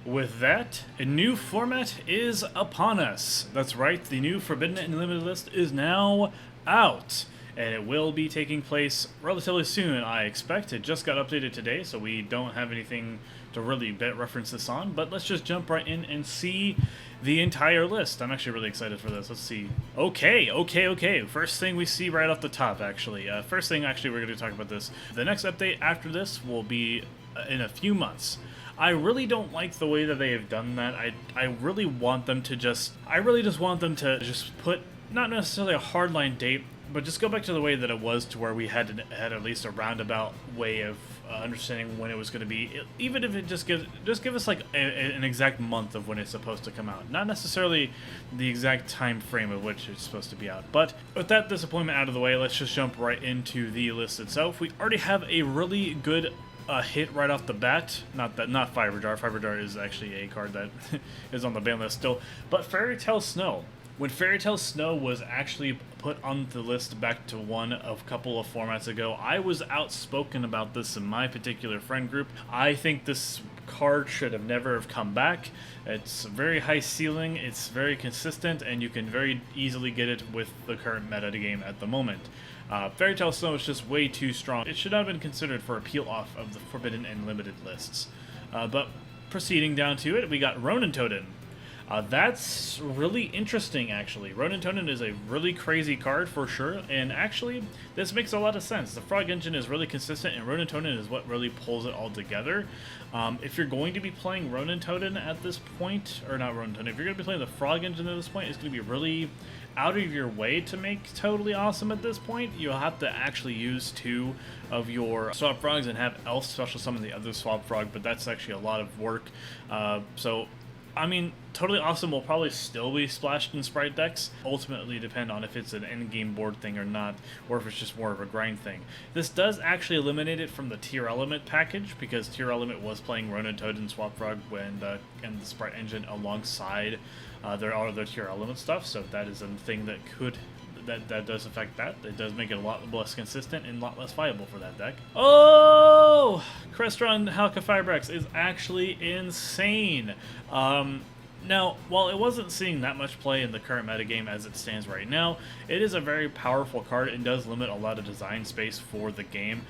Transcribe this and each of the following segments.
with that, a new format is upon us. That's right, the new Forbidden and Limited list is now out. And it will be taking place relatively soon, I expect. It just got updated today, so we don't have anything to really reference this on. But let's just jump right in and see the entire list. I'm actually really excited for this. Let's see. Okay. First thing we see right off the top, actually. First thing, actually, we're going to talk about this. The next update after this will be in a few months. I really don't like the way that they have done that. I really want them to just... I really just want them to just put, not necessarily a hardline date, but just go back to the way that it was, to where we had at least a roundabout way of understanding when it was going to be. Even if it just give us like an exact month of when it's supposed to come out, not necessarily the exact time frame of which it's supposed to be out. But with that disappointment out of the way, let's just jump right into the list itself. We already have a really good hit right off the bat. Not Fiber Jar. Fiber Jar is actually a card that is on the ban list still. But Fairy Tale Snow. When Fairy Tale Snow was actually put on the list back to one a couple of formats ago, I was outspoken about this in my particular friend group. I think this card should have never have come back. It's very high ceiling, it's very consistent, and you can very easily get it with the current meta game at the moment. Fairy Tale Snow is just way too strong. It should not have been considered for a peel off of the Forbidden and Limited lists. But proceeding down to it, we got Ronin Toten. That's really interesting, actually. Ronin Toten is a really crazy card for sure, and actually, this makes a lot of sense. The Frog Engine is really consistent, and Ronin Toten is what really pulls it all together. If you're going to be playing Ronin Toten at this point, or not Ronin Toten, if you're going to be playing the Frog Engine at this point, it's going to be really out of your way to make totally awesome at this point. You'll have to actually use 2 of your Swap Frogs and have Elf special summon the other Swap Frog, but that's actually a lot of work. I mean, totally awesome will probably still be splashed in Sprite decks. Ultimately depend on if it's an end-game board thing or not, or if it's just more of a grind thing. This does actually eliminate it from the Tier Element package, because Tier Element was playing Ronin Toten Swap Frog and the Sprite Engine alongside their other Tier Element stuff, so that is a thing that could... That does affect that. It does make it a lot less consistent and a lot less viable for that deck. Oh! Crestron Halka Fibrex is actually insane. Now, while it wasn't seeing that much play in the current metagame as it stands right now, it is a very powerful card and does limit a lot of design space for the game.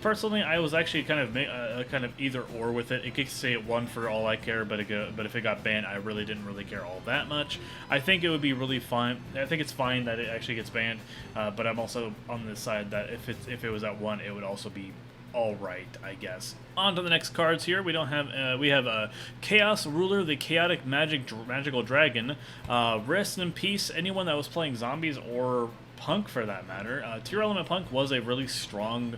Personally, I was actually kind of either or with it. It could stay at 1 for all I care, but if it got banned, I really didn't really care all that much. I think it would be really fine. I think it's fine that it actually gets banned, but I'm also on the side that if it was at 1, it would also be alright, I guess. On to the next cards here. We have a Chaos Ruler, the Chaotic Magical Dragon. Rest in peace, anyone that was playing zombies or Punk for that matter. Tier Element Punk was a really strong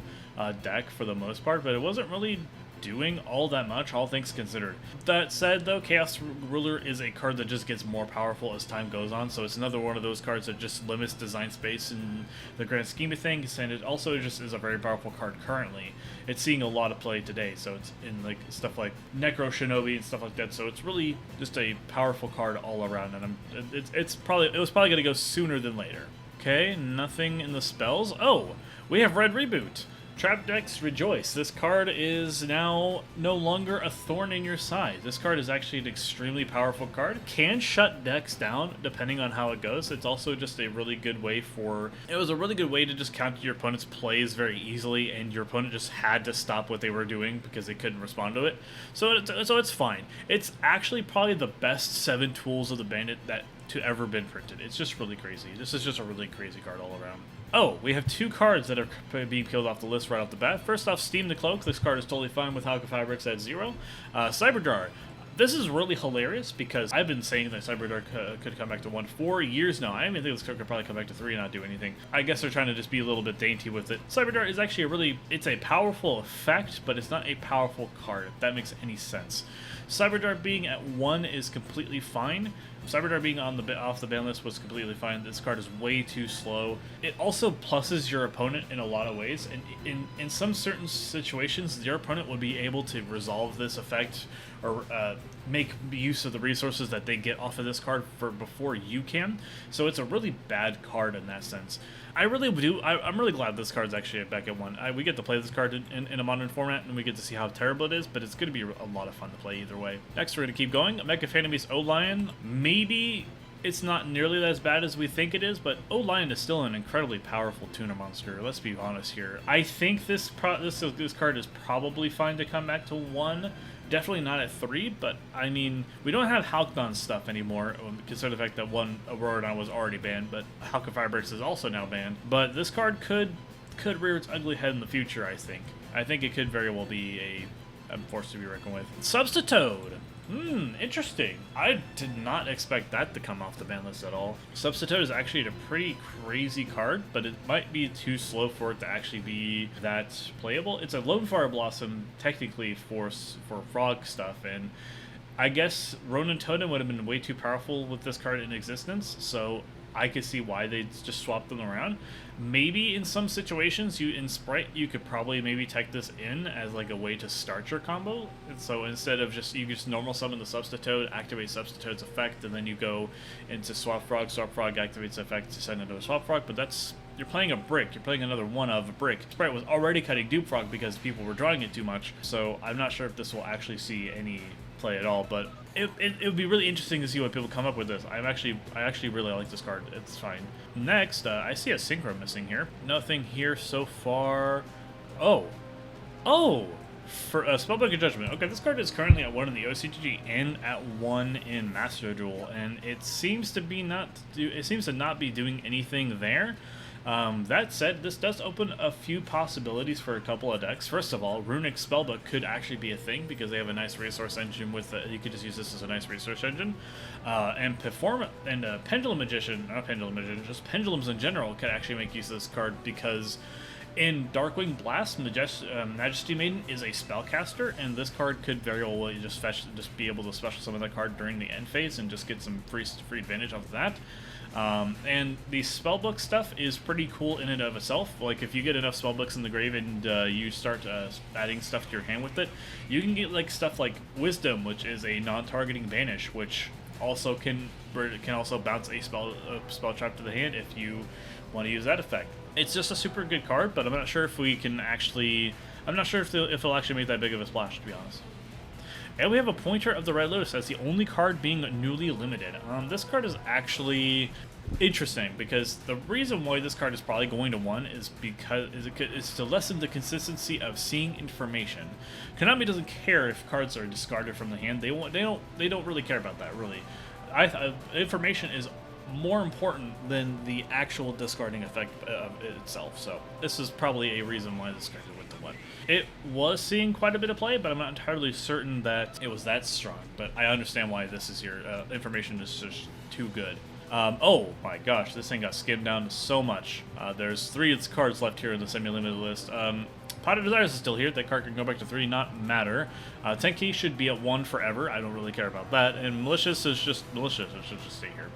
deck for the most part, but it wasn't really doing all that much, all things considered. That said, though, Chaos Ruler is a card that just gets more powerful as time goes on, so it's another one of those cards that just limits design space in the grand scheme of things, and it also just is a very powerful card currently. It's seeing a lot of play today, so it's in like stuff like Necro Shinobi and stuff like that, so it's really just a powerful card all around, and it was probably going to go sooner than later. Okay, nothing in the spells. Oh, we have Red Reboot. Trap decks rejoice. This card is now no longer a thorn in your side. This card is actually an extremely powerful card. Can shut decks down depending on how it goes. It's also just a really good way it was a really good way to just counter your opponent's plays very easily, and your opponent just had to stop what they were doing because they couldn't respond to it. So it's fine. It's actually probably the best 7 tools of the bandit to ever been printed. It's just really crazy. This is just a really crazy card all around. Oh, we have 2 cards that are being peeled off the list right off the bat. First off, Steam the Cloak. This card is totally fine with Halka Fabrics at 0. Cyberjar. This is really hilarious because I've been saying that Cyberjar could come back to 1 for years now. I even think this card could probably come back to 3 and not do anything. I guess they're trying to just be a little bit dainty with it. Cyberjar is actually it's a powerful effect, but it's not a powerful card, if that makes any sense. Cyberjar being at 1 is completely fine. Cyberjar being off the ban list was completely fine. This card is way too slow. It also pluses your opponent in a lot of ways, and in some certain situations, your opponent would be able to resolve this effect or make use of the resources that they get off of this card for before you can. So it's a really bad card in that sense. I really do. I'm really glad this card's actually back at 1. We get to play this card in a modern format, and we get to see how terrible it is, but it's going to be a lot of fun to play either way. Next, we're going to keep going. Mecha Phantom O-Lion. Maybe it's not nearly as bad as we think it is, but O-Lion is still an incredibly powerful tuner monster. Let's be honest here. I think this card is probably fine to come back to 1. Definitely not at 3, but I mean, we don't have Halcyon stuff anymore, considering the fact that one Aurora was already banned, but Halcyon Fireburst is also now banned. But this card could rear its ugly head in the future, I think. I think it could very well be a force to be reckoned with. Substitude! Interesting. I did not expect that to come off the ban list at all. Substitute is actually a pretty crazy card, but it might be too slow for it to actually be that playable. It's a Lone Fire Blossom, technically, for frog stuff, and I guess Ronin Toten would have been way too powerful with this card in existence, so I could see why they just swapped them around. Maybe in some situations, in Sprite, you could probably maybe tech this in as like a way to start your combo. And so instead of you just normal summon the Substitute, activate Substitute's effect, and then you go into Swap Frog activates the effect to send into a Swap Frog, but you're playing a brick. You're playing another one of a brick. Sprite was already cutting Dupe Frog because people were drawing it too much, so I'm not sure if this will actually see any play at all, but it would be really interesting to see what people come up with this. I actually really like this card. It's fine. Next, I see a Synchro missing here. Nothing here so far. Oh, for Spellbook of Judgment. Okay, this card is currently at 1 in the OCGG and at 1 in Master Duel, and it seems to not be doing anything there. That said, this does open a few possibilities for a couple of decks. First of all, Runic Spellbook could actually be a thing because they have a nice resource engine with you could just use this as a nice resource engine. And Pendulum Magician, not Pendulum Magician, just Pendulums in general could actually make use of this card because in Darkwing Blast, Majesty Maiden is a spellcaster, and this card could very well just be able to special summon that card during the end phase and just get some free advantage off of that. And the spellbook stuff is pretty cool in and of itself. Like, if you get enough spellbooks in the grave and you start adding stuff to your hand with it, you can get like stuff like Wisdom, which is a non-targeting banish, which also can also bounce a spell trap to the hand if you want to use that effect. It's just a super good card, but I'm not sure if we can actually. I'm not sure if it'll actually make that big of a splash, to be honest. And we have a Pointer of the Red Lotus as the only card being newly limited. This card is actually interesting because the reason why this card is probably going to 1 is because it's to lessen the consistency of seeing information. Konami doesn't care if cards are discarded from the hand. They don't really care about that, really. Information is more important than the actual discarding effect of itself. So this is probably a reason why this card went to 1. It was seeing quite a bit of play, but I'm not entirely certain that it was that strong. But I understand why this is here. Information is just too good. Oh my gosh, this thing got skimmed down so much. There's 3 cards left here in the semi-limited list. Pot of Desires is still here. That card can go back to 3, not matter. Tenki should be at 1 forever. I don't really care about that. And Malicious is just malicious. It should just stay here.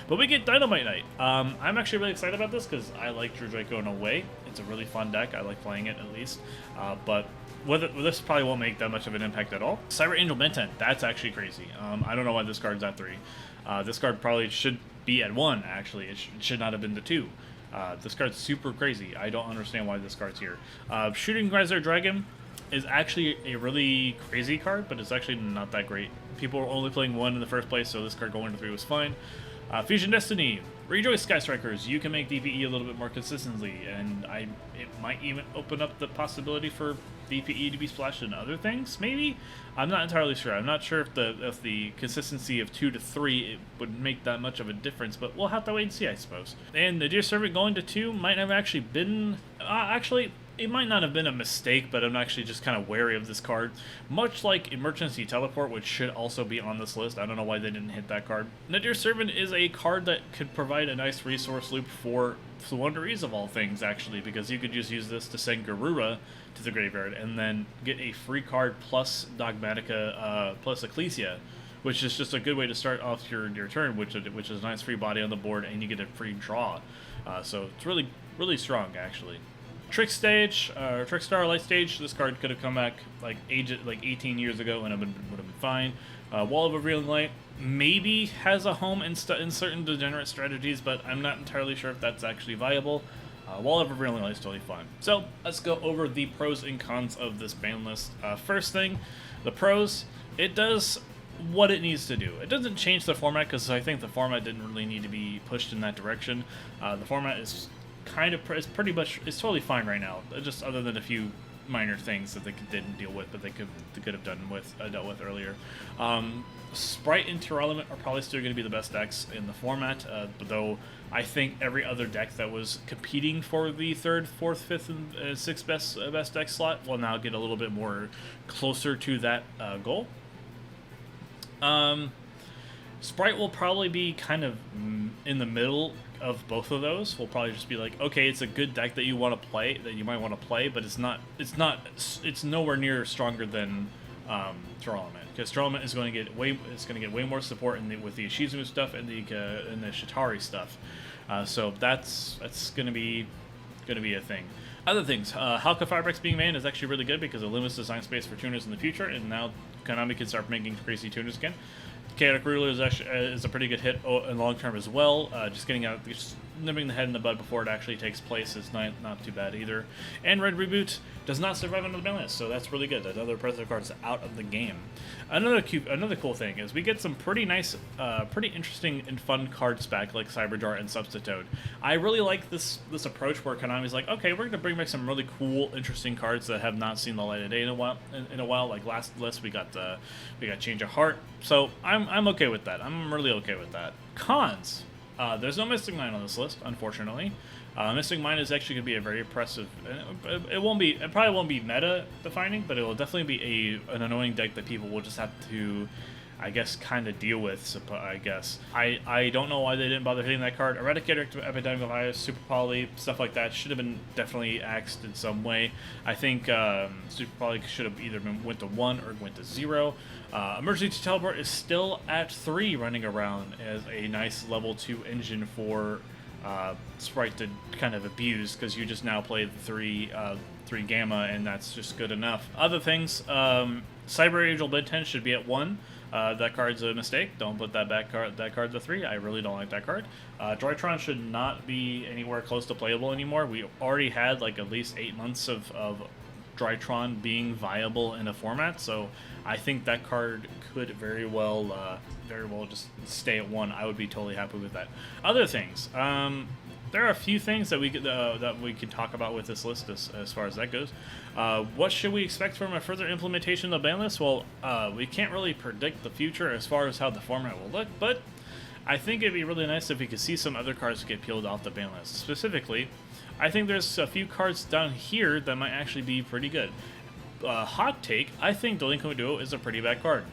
But we get Dynamite Knight. I'm actually really excited about this because I like Drew Draco in a way. It's a really fun deck. I like playing it at least. But this probably won't make that much of an impact at all. Cyber Angel Benten. That's actually crazy. I don't know why this card's at 3. This card probably should be at 1, actually. It should not have been the 2. This card's super crazy. I don't understand why this card's here. Shooting Geyser Dragon is actually a really crazy card, but it's actually not that great. People were only playing 1 in the first place, so this card going to 3 was fine. Fusion Destiny. Rejoice, Sky Strikers. You can make DPE a little bit more consistently, and it might even open up the possibility for DPE to be splashed in other things, maybe? I'm not entirely sure. I'm not sure if the consistency of 2 to 3 it would make that much of a difference, but we'll have to wait and see, I suppose. And the Dear Servant going to 2 might have actually been... actually, it might not have been a mistake, but I'm actually just kind of wary of this card. Much like Emergency Teleport, which should also be on this list. I don't know why they didn't hit that card. Nadir Servant is a card that could provide a nice resource loop for Floowandereeze of all things, actually, because you could just use this to send Garura to the graveyard and then get a free card plus Dogmatica plus Ecclesia, which is just a good way to start off your turn, which is a nice free body on the board, and you get a free draw. So it's really, really strong, actually. Trick Stage, Trickstar Light Stage. This card could have come back like 18 years ago and would have been fine. Wall of Revealing Light maybe has a home in certain degenerate strategies, but I'm not entirely sure if that's actually viable. Wall of Revealing Light is totally fine. So let's go over the pros and cons of this ban list. First thing, the pros. It does what it needs to do. It doesn't change the format because I think the format didn't really need to be pushed in that direction. The format is it's totally fine right now. Just other than a few minor things that they didn't deal with, but they could have dealt with earlier. Sprite and Tear are probably still going to be the best decks in the format, though I think every other deck that was competing for the 3rd, 4th, 5th, and 6th best deck slot will now get a little bit more closer to that goal. Sprite will probably be kind of in the middle of both of those. We'll probably just be like, okay, it's a good deck that you want to play, that you might want to play, but it's nowhere near stronger than Tear because Tear is going to get way more support with the Ishizumu stuff and the Shitari stuff. So that's going to be a thing. Other things, Halka Fabrics being banned is actually really good because it limits design space for tuners in the future, and now Konami can start making crazy tuners again. Chaotic Ruler is a pretty good hit in long term as well. Just nipping the head in the bud before it actually takes place is not too bad either. And Red Reboot does not survive under the ban list, so that's really good. Another predator card is out of the game. Another cool thing is we get some pretty nice, pretty interesting and fun cards back like Cyberjar and Substitute. I really like this approach where Konami's like, okay, we're going to bring back some really cool, interesting cards that have not seen the light of day in a while. Like last list, we got Change of Heart. So I'm okay with that. I'm really okay with that. Cons. There's no Mystic Mine on this list, unfortunately. Mystic Mine is actually going to be a very oppressive. It probably won't be meta defining, but it will definitely be an annoying deck that people will just have to, I guess, kind of deal with. I guess I don't know why they didn't bother hitting that card. Eradicator, Epidemic of Virus, Super Poly, stuff like that should have been definitely axed in some way. I think Super Poly should have either went to 1 or went to 0. Emergency Teleport is still at 3 running around as a nice level 2 engine for Sprite to kind of abuse because you just now play the 3 Gamma and that's just good enough. Other things, Cyber Angel Bid 10 should be at 1. That card's a mistake. Don't put that card to 3. I really don't like that card. Droitron should not be anywhere close to playable anymore. We already had like at least 8 months of Droitron being viable in a format, so I think that card could very well just stay at 1. I would be totally happy with that. Other things, there are a few things that we could talk about with this list as far as that goes. What should we expect from a further implementation of the ban list? Well, we can't really predict the future as far as how the format will look, but I think it'd be really nice if we could see some other cards get peeled off the ban list. Specifically, I think there's a few cards down here that might actually be pretty good. Hot take, I think Delinquent Duo is a pretty bad card.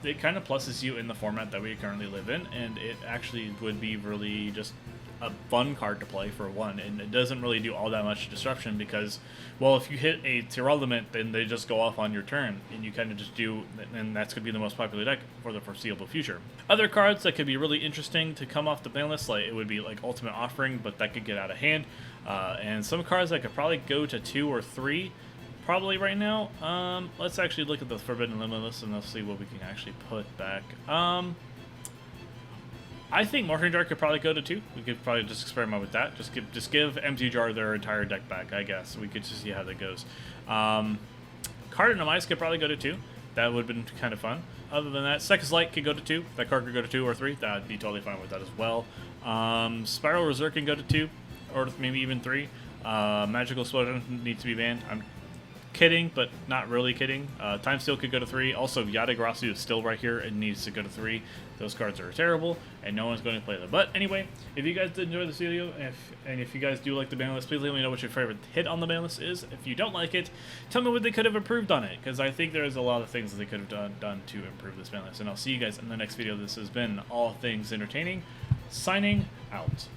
It kind of pluses you in the format that we currently live in, and it actually would be really just a fun card to play for one, and it doesn't really do all that much disruption because, well, if you hit a tier element, then they just go off on your turn, and you kind of just do, and that's going to be the most popular deck for the foreseeable future. Other cards that could be really interesting to come off the ban list, like it would be like Ultimate Offering, but that could get out of hand, and some cards that could probably go to 2 or 3 probably right now. Let's actually look at the Forbidden Limitless and let's see what we can actually put back. I think Morphing Jar could probably go to 2. We could probably just experiment with that. Just give MT Jar their entire deck back, I guess. We could just see how that goes. Cardinal Ice could probably go to 2. That would have been kind of fun. Other than that, Second's Light could go to 2. That card could go to 2 or 3. That would be totally fine with that as well. Spiral Reserve can go to 2, or maybe even 3. Magical Explosion needs to be banned. I'm kidding, but not really kidding. Time Steal could go to 3. Also, Yatagarasu is still right here and needs to go to 3. Those cards are terrible, and no one's going to play them. But anyway, if you guys did enjoy this video, and if you guys do like the ban list, please let me know what your favorite hit on the ban list is. If you don't like it, tell me what they could have improved on it, because I think there's a lot of things that they could have done to improve this ban list. And I'll see you guys in the next video. This has been All Things Entertaining, signing out.